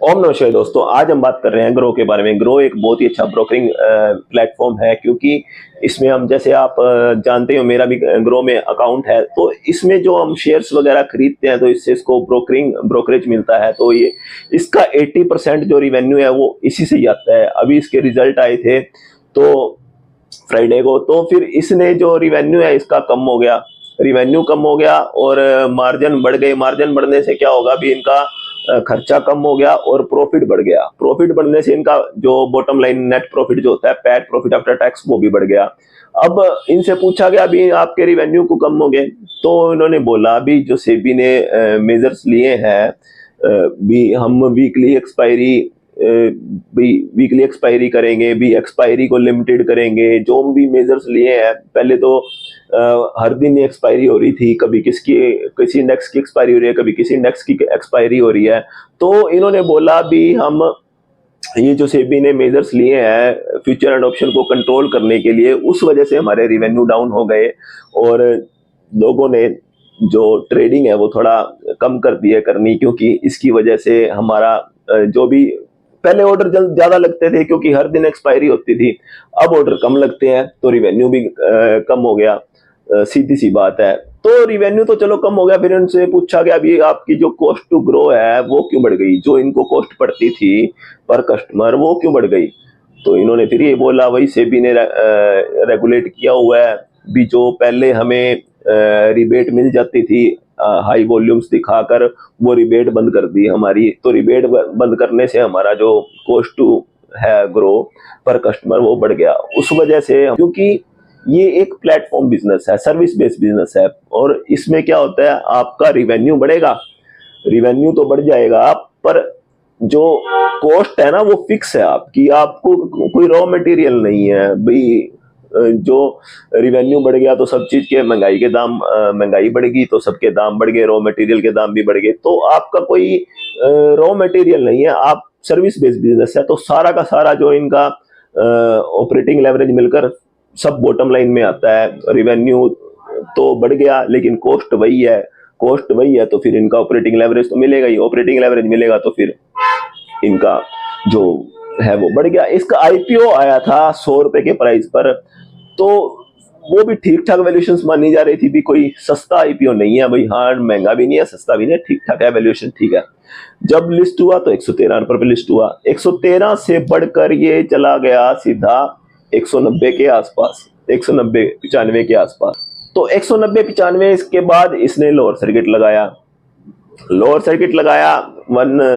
ओम नमः शिवाय दोस्तों, आज हम बात कर रहे हैं ग्रो के बारे में। ग्रो एक बहुत ही अच्छा ब्रोकरिंग प्लेटफॉर्म है, क्योंकि इसमें हम जैसे आप जानते हो, मेरा भी ग्रो में अकाउंट है। तो इसमें जो हम शेयर्स वगैरह खरीदते हैं तो इससे इसको ब्रोकरेज मिलता है। तो ये इसका 80% जो रिवेन्यू है वो इसी से ही आता है। अभी इसके रिजल्ट आए थे तो फ्राइडे को, तो फिर इसने जो रिवेन्यू है इसका कम हो गया, रिवेन्यू कम हो गया और मार्जिन बढ़ गए। मार्जिन बढ़ने से क्या होगा, भी इनका खर्चा कम हो गया और प्रॉफिट बढ़ गया। प्रॉफिट बढ़ने से इनका जो बॉटम लाइन नेट प्रॉफिट जो होता है, पैट प्रॉफिट आफ्टर टैक्स, वो भी बढ़ गया। अब इनसे पूछा गया अभी आपके रिवेन्यू को कम हो गए, तो इन्होंने बोला अभी जो सेबी ने मेजर्स लिए हैं, भी हम वीकली एक्सपायरी करेंगे, भी एक्सपायरी को लिमिटेड करेंगे। जो भी मेजर्स लिए हैं, पहले तो हर दिन एक्सपायरी हो रही थी, कभी किसी इंडेक्स की एक्सपायरी हो रही है, कभी किसी इंडेक्स की एक्सपायरी हो रही है। तो इन्होंने बोला भी हम ये जो सेबी ने मेजर्स लिए हैं फ्यूचर एंड ऑप्शन को कंट्रोल करने के लिए, उस वजह से हमारे रिवेन्यू डाउन हो गए और लोगों ने जो ट्रेडिंग है वो थोड़ा कम कर दी है करनी, क्योंकि इसकी वजह से हमारा जो भी पहले ऑर्डर ज्यादा लगते थे क्योंकि हर दिन एक्सपायरी होती थी, अब ऑर्डर कम लगते हैं तो रिवेन्यू भी कम हो गया। सीधी सी बात है। तो रिवेन्यू तो चलो कम हो गया, फिर उनसे पूछा गया अभी आपकी जो कॉस्ट टू ग्रो है वो क्यों बढ़ गई, जो इनको कॉस्ट पड़ती थी पर कस्टमर वो क्यों बढ़ गई। तो इन्होंने फिर ये बोला वही सेबी ने रेगुलेट किया हुआ है, भी जो पहले हमें रिबेट मिल जाती थी हाई वॉल्यूम्स दिखाकर, वो रिबेट बंद कर दी हमारी। तो रिबेट बंद करने से हमारा जो कॉस्ट टू है ग्रो पर कस्टमर वो बढ़ गया। उस वजह से, क्योंकि ये एक प्लेटफॉर्म बिजनेस है, सर्विस बेस्ड बिजनेस है, और इसमें क्या होता है, आपका रिवेन्यू बढ़ेगा, रिवेन्यू तो बढ़ जाएगा, आप पर जो कॉस्ट है ना वो फिक्स है आपकी। आपको कोई रॉ मटेरियल नहीं है भाई। जो रिवेन्यू बढ़ गया तो सब चीज के महंगाई के दाम, महंगाई बढ़ेगी तो सबके दाम बढ़ गए, रॉ मटेरियल के दाम भी बढ़ गए। तो आपका कोई रॉ मटेरियल नहीं है, आप सर्विस बेस्ड बिजनेस है। तो सारा का सारा जो इनका ऑपरेटिंग लेवरेज मिलकर सब बॉटम लाइन में आता है। रिवेन्यू तो बढ़ गया लेकिन कॉस्ट वही है, कॉस्ट वही है, तो फिर इनका ऑपरेटिंग लेवरेज तो मिलेगा ही। ऑपरेटिंग लेवरेज मिलेगा तो फिर इनका जो है वो बढ़ गया। इसका आईपीओ आया था 100 रुपए के प्राइस पर, तो वो भी ठीक ठाक वैल्यूएशन मानी जा रही थी, भी कोई सस्ता आईपीओ नहीं है भाई। हाँ, महंगा भी नहीं है, सस्ता भी नहीं है, ठीक ठाक है, वैल्यूएशन ठीक है। जब लिस्ट हुआ तो 113 रुपए पे लिस्ट हुआ, 113 से बढ़कर ये चला गया सीधा 190 के आसपास, 190 95 के आसपास। तो 190 95 इसके बाद इसने लोअर सर्किट लगाया, लोअर सर्किट लगाया